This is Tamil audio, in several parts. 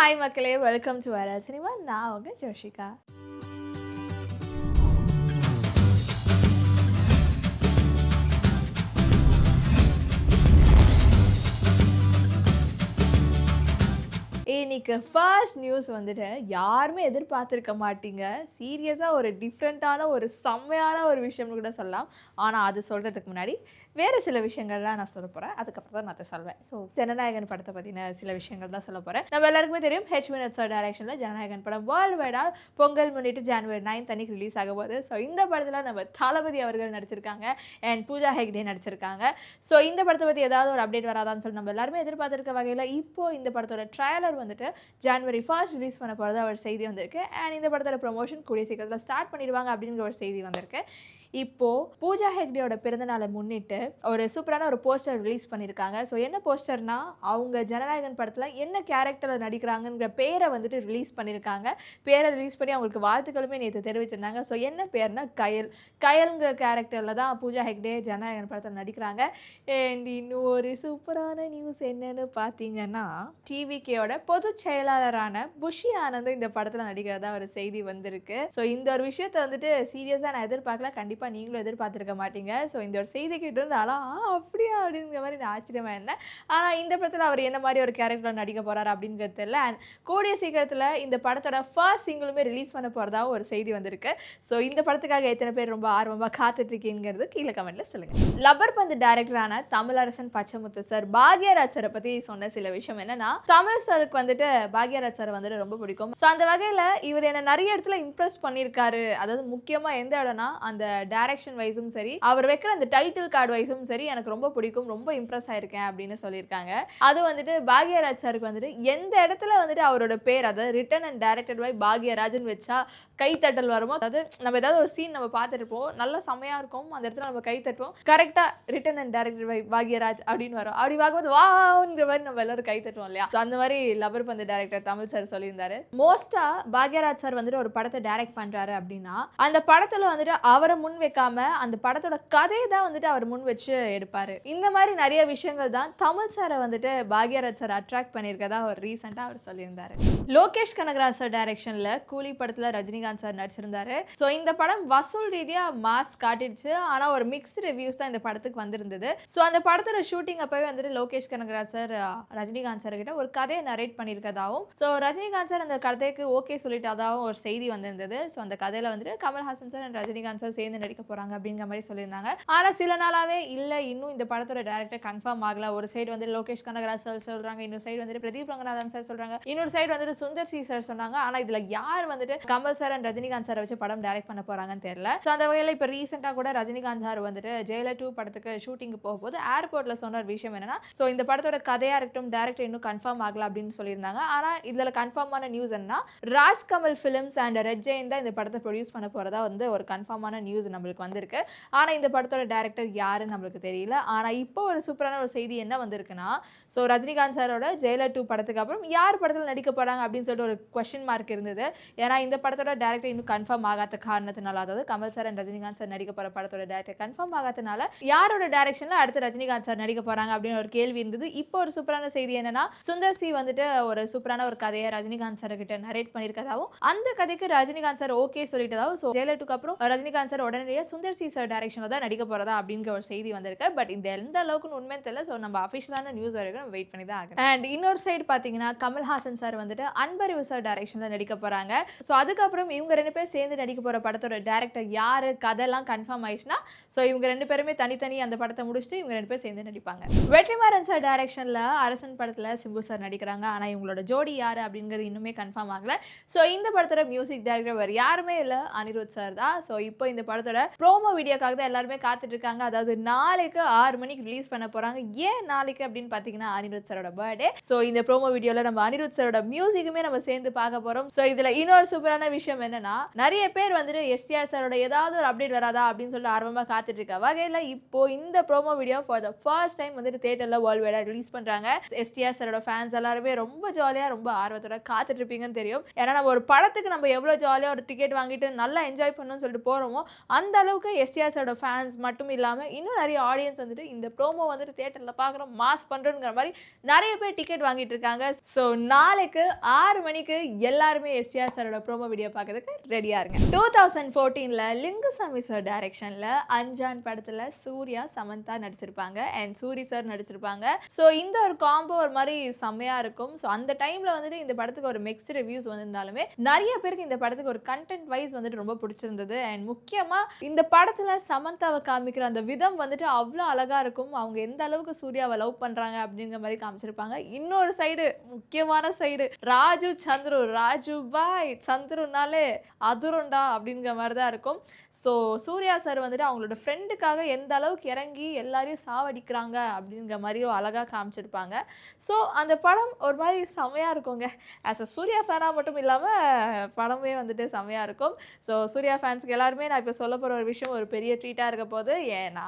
ஹாய் மக்களே, வெல்கம் டு வரா சினிமா. நான் உங்க ஜோஷிகா. இன்னைக்கு ஃபர்ஸ்ட் நியூஸ் வந்துட்டு யாருமே எதிர்பார்த்துருக்க மாட்டீங்க. சீரியஸாக ஒரு டிஃப்ரெண்ட்டான ஒரு செம்மையான ஒரு விஷயம்னு கூட சொல்லலாம். ஆனால் அது சொல்கிறதுக்கு முன்னாடி வேறு சில விஷயங்கள்லாம் நான் சொல்ல போகிறேன். அதுக்கப்புறம் தான் நான் அதை சொல்வேன். ஸோ ஜனநாயகன் படத்தை பற்றின சில விஷயங்கள் தான் சொல்ல போகிறேன். நம்ம எல்லாருக்குமே தெரியும், H.V. சார் டைரக்ஷனில் ஜனநாயகன் படம் வேர்ல்டு வைடாக பொங்கல் முன்னிட்டு January 9 அன்னைக்கு ரிலீஸ் ஆக போகுது. ஸோ இந்த படத்தில் நம்ம தளபதி அவர்கள் நடிச்சிருக்காங்க அண்ட் பூஜா ஹெக்டே நடிச்சிருக்காங்க. ஸோ இந்த படத்தை பற்றி ஏதாவது ஒரு அப்டேட் வராதான்னு சொல்லி நம்ம எல்லாருமே எதிர்பார்த்துருக்க வகையில் இப்போது இந்த படத்தோட ட்ரைலர் வந்துட்டு January 1 ரிலீஸ் பண்ண போகிறதா ஒரு செய்தி வந்திருக்கு. அண்ட் இந்த படத்தோட ப்ரொமோஷன் கூடிய சீக்கிரத்தில் ஸ்டார்ட் பண்ணிடுவாங்க அப்படிங்கிற ஒரு செய்தி வந்திருக்கு. இப்போது பூஜா ஹெக்டேயோட பிறந்தநாளை முன்னிட்டு ஒரு சூப்பரான ஒரு போஸ்டர் ரிலீஸ் பண்ணியிருக்காங்க. ஸோ என்ன போஸ்டர்னா, அவங்க ஜனநாயகன் படத்தில் என்ன கேரக்டரில் நடிக்கிறாங்கங்கிற பேரை வந்துட்டு ரிலீஸ் பண்ணியிருக்காங்க. பேரை ரிலீஸ் பண்ணி அவங்களுக்கு வாழ்த்துக்களுமே நேற்று தெரிவிச்சிருந்தாங்க. ஸோ என்ன பேர்னா கயல்ங்கிற கேரக்டரில் தான் பூஜா ஹெக்டே ஜனநாயகன் படத்தில் நடிக்கிறாங்க. அண்ட் இன்னும் ஒரு சூப்பரான நியூஸ் என்னன்னு பார்த்தீங்கன்னா, டிவிகேயோட பொதுச் செயலாளரான புஷி ஆனந்த் இந்த படத்தில் நடிக்கிறதா ஒரு செய்தி வந்திருக்கு. ஸோ இந்த ஒரு விஷயத்தை வந்துட்டு சீரியஸாக நான் எதிர்பார்க்கல. கண்டிப்பாக நீங்களும் எதிர்பார்த்துருக்க மாட்டீங்க. ஸோ இந்த ஒரு செய்தி கேட்டிருந்தாலும் அப்படியா அப்படிங்கிற மாதிரி நான் ஆச்சரியமாக இருந்தேன். ஆனால் இந்த படத்தில் அவர் என்ன மாதிரி ஒரு கேரக்டரில் நடிக்க போகிறார் அப்படிங்கிறது தெரியல. அண்ட் கூடிய சீக்கிரத்தில் இந்த படத்தோட ஃபர்ஸ்ட் சிங்கிளுமே ரிலீஸ் பண்ண போகிறதா ஒரு செய்தி வந்திருக்கு. ஸோ இந்த படத்துக்காக எத்தனை பேர் ரொம்ப ஆர்வமாக காத்துட்ருக்கீங்கிறது கீழே கமெண்ட்டில் சொல்லுங்கள். லப்பர் பந்து டைரக்டரான தமிழரசன் பச்சைமுத்து சார் பாக்யராஜ் சாரை பற்றி சொன்ன சில விஷயம் என்னன்னா, தமிழ் சாருக்கு வந்துட்டு பாக்யராஜ் சார் வந்துட்டு ரொம்ப பிடிக்கும். ஸோ அந்த வகையில் இவர் என்ன நிறைய இடத்துல இம்ப்ரெஸ் பண்ணியிருக்காரு. அதாவது முக்கியமாக எந்த இடம்னா, அந்த டைரக்ஷன் வைஸும் சரி, அவர் வைக்கிற அந்த டைட்டில் கார்டு வைஸும் சரி, எனக்கு ரொம்ப பிடிக்கும், ரொம்ப இம்ப்ரெஸ் ஆயிருக்கேன் அப்படின்னு சொல்லியிருக்காங்க. அது வந்துட்டு பாக்யராஜ் சாருக்கு வந்துட்டு எந்த இடத்துல வந்துட்டு அவரோட பேர், அதாவது ரிட்டன் அண்ட் டைரக்டட் பை பாக்யராஜ்னு வச்சா கைத்தட்டல் வருமோ, அதாவது நம்ம ஏதாவது ஒரு சீன் நம்ம பார்த்துருப்போம், நல்ல செம்மையா இருக்கும், அந்த இடத்துல நம்ம கை தட்டுவோம், கரெக்டா written and directed by Bhagyaraj அப்படின்னு வரும். அப்படி பார்க்கும்போது வாங்கிற மாதிரி நம்ம எல்லாரும் கை தட்டுவோம் இல்லையா? அந்த மாதிரி லப்பர் பந்து டைரக்டர் தமிழ் சார் சொல்லியிருந்தாரு. மோஸ்டா பாக்யராஜ் சார் வந்துட்டு ஒரு படத்தை டைரக்ட் பண்றாரு அப்படின்னா, அந்த படத்துல வந்துட்டு அவரை முன் வைக்காம அந்த படத்தோட கதையை தான் வந்துட்டு அவர் முன் வச்சு எடுப்பாரு. இந்த மாதிரி நிறைய விஷயங்கள் தான் தமிழ் சாரை வந்துட்டு பாக்யராஜ் சார் அட்ராக்ட் பண்ணியிருக்கதா ஒரு ரீசெண்டா அவர் சொல்லியிருந்தாரு. லோகேஷ் கனகராஜ் சார் டைரக்ஷன்ல கூலி படத்துல ரஜினிகாந்த் சார் நடிச்சிருந்தாரு. ஸோ இந்த படம் வசூல் ரீதியா மாஸ் காட்டிடுச்சு. ஆனா ஒரு மிக்ஸ்டு ரிவ்யூஸ் தான் இந்த படத்துக்கு வந்திருந்தது. ஸோ அந்த படத்தோட ஷூட்டிங் அப்பவே வந்துட்டு லோகேஷ் கனகராஜ் சார் ரஜினிகாந்த் சார் கிட்ட ஒரு கதையை நரேட் பண்ணியிருக்கதாகவும், ஸோ ரஜினிகாந்த் சார் அந்த கதைக்கு ஓகே சொல்லிட்டதாகவும் ஒரு செய்தி வந்திருந்தது. ஸோ அந்த கதையில வந்துட்டு Kamal Haasan sir and Rajinikanth sir சேர்ந்து நடிக்க போறாங்க அப்படிங்கிற மாதிரி சொல்லியிருந்தாங்க. ஆனா சில நாளாவே இல்ல, இன்னும் இந்த படத்தோட டைரக்டர் கன்ஃபார்ம் ஆகல. ஒரு சைடு வந்து லோகேஷ் கனகராஜ் சார் சொல்றாங்க, இன்னொரு சைடு வந்துட்டு பிரதீப் ரங்கநாதன் சார் சொல்றாங்க, இன்னொரு சைடு வந்துட்டு சுந்தர் சி சார் சொன்னாங்க. ஆனா இதுல யார் வந்துட்டு Kamal sir and Rajinikanth sir வச்சு படம் டைரக்ட் பண்ண போறாங்கன்னு தெரியல. ஸோ அந்த வகையில் இப்போ ரீசெண்டாக கூட ரஜினிகாந்த் சார் வந்துட்டு ஜெயிலர் 2 படத்துக்கு ஷூட்டிங் போகும்போது ஏர்போர்ட்ல சொன்ன ஒரு விஷயம் என்னன்னா, ஸோ இந்த படத்தோட கதையா இருக்கட்டும், டைரக்டர் இன்னும் கன்ஃபார்ம் ஆகல அப்படின்னு சொல்லியிருந்தாங்க. ஆனா இதுல கன்ஃபார்மான நியூஸ் என்ன, Rajkamal films and red Jain தான் இந்த படத்தை ப்ரொடியூஸ் பண்ண போறதா வந்து ஒரு கன்ஃபார்மான நியூஸ் நம்மளுக்கு வந்திருக்கு. ஆனா இந்த படத்தோட டைரக்டர் யாருன்னு நம்மளுக்கு தெரியல. ஆனா இப்போ ஒரு சூப்பரான ஒரு செய்தி என்ன வந்திருக்குன்னா, ஸோ ரஜினிகாந்த் சாரோட ஜெயிலர் 2 படத்துக்கு அப்புறம் யார் படத்தில் நடிக்க போறாங்க அப்படின்னு சொல்லிட்டு ஒரு கொஸ்டின் மார்க் இருந்தது. ஏன்னா இந்த படத்தோட டைரக்டர் இன்னும் கன்ஃபார்ம் ஆகாத காரணத்தினால, அதாவது Kamal sir and Rajinikanth sir நடிக்க போற படத்தோட டைரக்டர் கன்ஃபார்ம் ஆகாதனால யாரோட டைரக்ஷன்ல அடுத்து ரஜினிகாந்த் சார் நடிக்க போறாங்க அப்படின்னு ஒரு கேள்வி இருந்தது. இப்போ ஒரு சூப்பரான செய்தி என்னன்னா, சுந்தர் சி வந்துட்டு ஒரு சூப்பரான ஒரு கதையை ரஜினிகாந்த் சார் கிட்ட நரேட் பண்ணியிருக்கதாகவும், அந்த கதைக்கு ரஜினிகாந்த் சார் ஓகே சொல்லிட்டதாகவும், ஸோ ஜெயிலர் 2க்கு அப்புறம் ரஜினிகாந்த் சார் உடனடியாக சுந்தர் சி சார் டைரக்ஷன்ல தான் நடிக்க போறதா அப்படிங்கிற ஒரு செய்தி வந்திருக்கு. பட் இந்த எந்த அளவுக்கு உண்மைன்னு தெரியல. ஸோ நம்ம அஃபிஷியலான நியூஸ் வரைக்கும் நம்ம வெயிட் பண்ணி தான் ஆகணும். அண்ட் இன்னொரு சைடு பார்த்தீங்கன்னா, கமல்ஹாசன் சார் வந்துட்டு அன்பறிவு சார் டைரக்ஷன்ல நடிக்க போறாங்க. ஸோ அதுக்கப்புறம் இவங்க 2 பேர் சேர்ந்து நடிக்க போற படத்தோட டைரக்டர் யாரு, கதையெல்லாம் கன்ஃபார்ம் ஆயிடுச்சுன்னா, ஸோ இவங்க 2 பேருமே தனித்தனி அந்த படத்தை முடிச்சுட்டு இவங்க 2 பேர் சேர்ந்து நடிப்பாங்க. வெற்றிமாறன் சார் டைரக்ஷன்ல அரசன் படத்துல சிம்பு சார் நடிக்கிறாங்க. ஆனா இவங்களோட ஜோடி யாரு அப்படிங்கிறது இன்னுமே கன்ஃபார்ம் ஆகல. ஸோ இந்த படத்தோட மியூசிக் டைரக்டர் வேறு யாருமே இல்லை, அனிருத் சார் தான். ஸோ இப்போ இந்த படத்தோட ப்ரோமோ வீடியோக்காக தான் எல்லாருமே காத்துட்டு இருக்காங்க. அதாவது நாளைக்கு 6 மணிக்கு ரிலீஸ் பண்ண போறாங்க. ஏன் நாளைக்கு அப்படின்னு பார்த்தீங்கன்னா, அனிருத் சாரோட பர்த்டே. ஸோ இந்த ப்ரோமோ வீடியோல நம்ம அனிருத் சாரோட மியூசிக்குமே நம்ம சேர்ந்து பார்க்க போறோம். ஸோ இதுல இன்னொரு சூப்பரான விஷயம் என்னன்னா, நிறைய பேர் வந்துட்டு எஸ்டிஆர் சாரோட ஏதாவது ஒரு அப்டேட் வராதா அப்படின்னு சொல்லிட்டு ஆர்வமா காத்துட்டு இருக்க வகையில இப்போ இந்த promo video for the first time வந்துட்டு தியேட்டர்ல வேர்ல்ட் வைடா ரிலீஸ் பண்றாங்க. எஸ்டிஆர் சாரோட ஃபேன்ஸ் எல்லாருமே ரொம்ப ஜாலியா ரொம்ப ஆர்வத்தோட காத்துட்டு இருப்பீங்கன்னு தெரியும். ஏன்னா நம்ம ஒரு படத்துக்கு நம்ம எவ்வளவு ஜாலியா ஒரு டிக்கெட் வாங்கிட்டு நல்லா என்ஜாய் பண்ணணும்னு சொல்லிட்டு போறோமோ, அந்த அளவுக்கு எஸ்டிஆர் சாரோட ஃபேன்ஸ் மட்டும் இல்லாமல் இன்னும் நிறைய ஆடியன்ஸ் வந்துட்டு இந்த ப்ரோமோ வந்துட்டு தியேட்டரில் பார்க்குறோம் மாஸ் பண்ணுறோங்கிற மாதிரி நிறைய பேர் டிக்கெட் வாங்கிட்டு இருக்காங்க. ஸோ நாளைக்கு 6 மணிக்கு எல்லாருமே எஸ்டிஆர் சாரோட ப்ரோமோ வீடியோ பார்க்கறதுக்கு ரெடியாக இருங்க. 2014 லிங்குசாமி சார் டைரக்ஷனில் அஞ்சான் படத்தில் சூர்யா சமந்தா நடிச்சிருப்பாங்க அண்ட் சூரி சார் நடிச்சிருப்பாங்க. ஸோ இந்த ஒரு காம்போ ஒரு மாதிரி செம்மையாக இருக்கும். ஸோ அந்த டைமில் வந்துட்டு இந்த படத்துக்கு ஒரு மிக்ஸ்டு ரிவ்யூஸ் வந்திருந்தாலுமே நிறைய பேருக்கு இந்த படத்துக்கு ஒரு கண்டென்ட் வைஸ் வந்துட்டு ரொம்ப பிடிச்சிருந்தது. அண்ட் முக்கியமாக இந்த படத்தில் சமந்தாவை காமிக்கிற அந்த விதம் வந்துட்டு அவ்வளோ அழகாக இருக்கும். அவங்க எந்த அளவுக்கு சூர்யாவை லவ் பண்ணுறாங்க அப்படிங்கிற மாதிரி காமிச்சிருப்பாங்க. இன்னொரு சைடு முக்கியமான சைடு ராஜு பாய் சந்துருனாலே அதுருண்டா அப்படிங்கிற மாதிரி தான் இருக்கும். ஸோ சூர்யா சார் வந்துட்டு அவங்களோட ஃப்ரெண்டுக்காக எந்த அளவுக்கு இறங்கி எல்லாரையும் சாவடிக்கிறாங்க அப்படிங்கிற மாதிரியும் அழகாக காமிச்சிருப்பாங்க. ஸோ அந்த படம் ஒரு மாதிரி செமையாக இருக்குங்க. ஆஸ் அ சூர்யா ஃபேனாக மட்டும் இல்லாமல் படமே வந்துட்டு செமையாக இருக்கும். ஸோ சூர்யா ஃபேன்ஸுக்கு எல்லாருமே நான் இப்போ சொல்ல போகிற ஒரு விஷயம் ஒரு பெரிய ட்ரீட்டாக இருக்க போது. ஏன்னா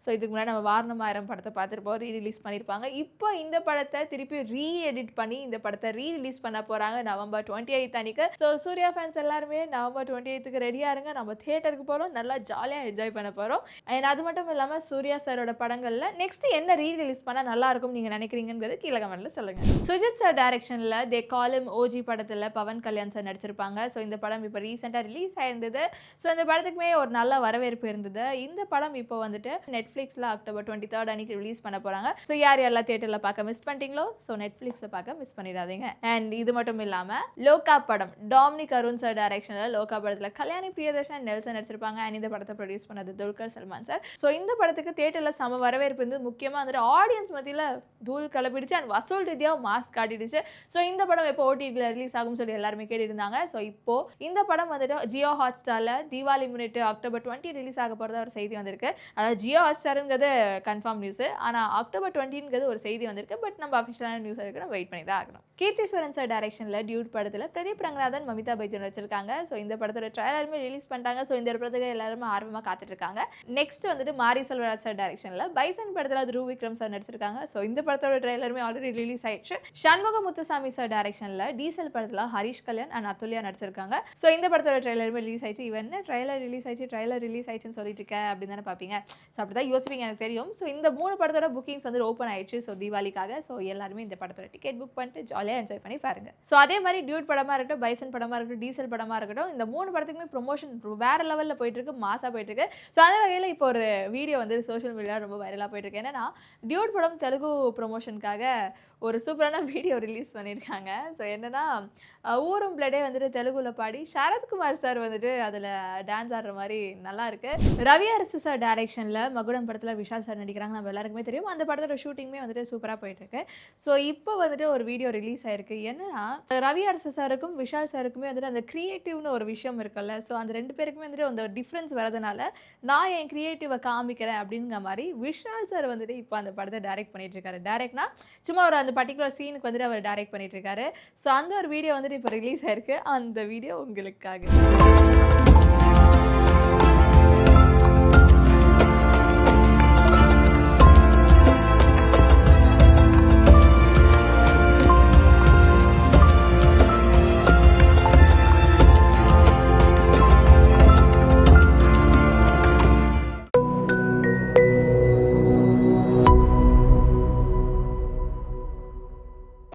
ஸோ இதுக்கு முன்னாடி நம்ம வாரணமாயிரம் படத்தை பார்த்துருப்போம், ரீரிலீஸ் பண்ணியிருப்பாங்க. இப்போ இந்த படத்தை திருப்பி ரீஎடிட் பண்ணி இந்த படத்தை ரீரிலீஸ் பண்ண போகிறாங்க November 28 அன்னைக்கு. ஸோ சூர்யா ஃபேன்ஸ் எல்லாருமே November 28க்கு ரெடியாக இருங்க. நம்ம தியேட்டருக்கு போகிறோம், நல்லா ஜாலியாக என்ஜாய் பண்ண போகிறோம். அண்ட் அது மட்டும் இல்லாமல் சூர்யா சாரோட படங்களில் நெக்ஸ்ட் என்ன ரீரிலீஸ் பண்ணால் நல்லாயிருக்கும் நீங்கள் நினைக்கிறீங்கிறது கீழே கமெண்ட்டில் சொல்லுங்கள். சுஜித் சார் டைரக்ஷனில் தே காலம் ஓஜி படத்தில் பவன் கல்யாண் சார் நடிச்சிருப்பாங்க. ஸோ இந்த படம் இப்போ ரீசெண்டாக ரிலீஸ் ஆயிருந்தது. ஸோ இந்த படத்துக்குமே ஒரு நல்ல வரவேற்பு இருந்தது. இந்த படம் இப்போ வந்துட்டு நெட்ஃப்ளிக்ஸில் October 23 அன்னைக்கு ரிலீஸ் பண்ண போகிறாங்க. ஸோ யார் யாரெல்லாம் தியேட்டரில் பார்க்க மிஸ் பண்ணிட்டீங்களோ ஸோ நெட்ஃப்ளிக்ஸில் பார்க்க மிஸ் பண்ணிடாதீங்க. அண்ட் இது மட்டும் இல்லாமல் லோகா படம் டாமினிக் அருண் சார் டைரக்ஷனில் லோகா படத்தில் கல்யாணி பிரியதர்ஷன் நெல்சன் நடிச்சிருப்பாங்க. அண்ட் இந்த படத்தை ப்ரொடியூஸ் பண்ணது துல்கர் சல்மான் சார். ஸோ இந்த படத்துக்கு தியேட்டரில் சம வரவேற்பு இருந்து முக்கியமாக வந்துட்டு ஆடியன்ஸ் மத்தியில் தூள் கிளப்பிடுச்சு அண்ட் வசூல் ரீதியாக மாஸ் காட்டிடுச்சு. ஸோ இந்த படம் எப்போ ஓடிடியில் ரிலீஸ் ஆகும் சொல்லி எல்லாருமே கேட்டுட்டு இருந்தாங்க. ஸோ இப்போ இந்த படம் வந்துட்டு ஜியோ ஹாட்ஸ்டாரில் தீபாவளி முன்னிட்டு October 20 ரிலீஸ் ஆக போகிறதா ஒரு செய்தி வந்திருக்கு. அதாவது ஜியோ ஹாட்ஸ்டாருங்கிறது கன்ஃபார்ம் நியூஸ், ஆனால் October 20ங்கிறது ஒரு செய்தி வந்திருக்கு. பட் நம்ம அஃபிஷியலான நியூஸ் இருக்கு, வெயிட் பண்ணி தான் ஆகணும். கீர்த்திஸ்வரன் சார் டைரக்ஷனில் டியூட் படத்தில் பிரதீப் ரங்கநாதன் மமிதா பைஜன் நடிச்சிருக்காங்க. ஸோ இந்த படத்தோட ட்ரைலருமே ரிலீஸ் பண்ணிட்டாங்க. ஸோ இந்த படத்துக்கு எல்லாருமே ஆர்வமாக காத்துட்டு இருக்காங்க. நெக்ஸ்ட் வந்துட்டு மாரி செல்வராஜ் சார் டைரக்ஷனில் பைசன் படத்தில் த்ரூ விக்ரம் சார் நடிச்சிருக்காங்க. ஸோ இந்த படத்தோட ட்ரைலருமே ஆல்ரெடி ரிலீஸ் ஆயிடுச்சு. சண்முக முத்துசாமி சார் டைரக்ஷனில் டீசல் படத்தில் ஹரிஷ் கல்யாண் அண்ட் அதுல்யா நடிச்சிருக்காங்க. ஸோ இந்த படத்தோட ட்ரைலருமே ரிலீஸ் ஆயிடுச்சு. இவன் ட்ரைலர் ரிலீஸ் ஆயிடுச்சுன்னு சொல்லிட்டு இருக்க அப்படின்னு தானே பார்ப்பீங்க. ஸோ அப்படி தான் யோசிப்பீங்க, எனக்கு தெரியும். ஸோ இந்த 3 படத்தோட புக்கிங்ஸ் வந்து ஓப்பன் ஆயிடுச்சு. ஸோ தீபாவளிக்காக. ஸோ எல்லாருமே இந்த படத்தோட டிக்கெட் புக் பண்ணிட்டு ஜாலியாக என்ஜாய் பண்ணி பாருங்க. ஸோ அதே மாதிரி டியூட் படமாக இருக்கட்டும், பைசன் படமாக இருக்கட்டும், டீசல் படமாக இருக்கட்டும், இந்த 3 படத்துக்குமே ப்ரொமோஷன் வேற லெவலில் போயிட்டு இருக்கு, மாசாக போயிட்டு இருக்கு. ஸோ அந்த வகையில் இப்போ ஒரு வீடியோ வந்து சோஷியல் மீடியாவில் ரொம்ப வைரலாக போயிட்டு இருக்கு. என்னன்னா டியூட் படம் தெலுங்கு ப்ரொமோஷனுக்காக ஒரு சூப்பரான வீடியோ ரிலீஸ் பண்ணியிருக்காங்க. ஸோ என்னன்னா ஊரும் பிளடே வந்துட்டு தெலுங்குல பாடி சரத்குமார் சார் வந்துட்டு அதில் டான்ஸ் ஆடுற மாதிரி நல்லா இருக்கு. ரவி அரசு சார் டைரக்ஷனில் மகுடம் படத்தில் விஷால் சார் நடிக்கிறாங்க, நம்ம எல்லாருக்குமே தெரியும். அந்த படத்தோட ஷூட்டிங்குமே வந்துட்டு சூப்பராக போயிட்டு இருக்கு. ஸோ இப்போ வந்துட்டு ஒரு வீடியோ ரிலீஸ் ஆயிருக்கு. என்னன்னா ரவி அரசு சாருக்கும் விஷால் சாருக்குமே வந்துட்டு அந்த கிரியேட்டிவ்னு ஒரு விஷயம் இருக்குல்ல. ஸோ அந்த 2 பேருக்குமே வந்துட்டு அந்த டிஃப்ரென்ஸ் வரதுனால நான் என் கிரியேட்டிவை காமிக்கிறேன் அப்படிங்கிற மாதிரி விஷால் சார் வந்துட்டு இப்போ அந்த படத்தை டைரக்ட் பண்ணிட்டு இருக்காரு. டைரக்ட்னா சும்மா ஒரு அந்த பர்டிகுலர் சீனுக்கு வந்துட்டு அவர் டைரக்ட் பண்ணிட்டு இருக்காரு. ஸோ அந்த ஒரு வீடியோ வந்துட்டு இப்போ ரிலீஸ் ஆயிருக்கு. அந்த வீடியோ உங்களுக்காக.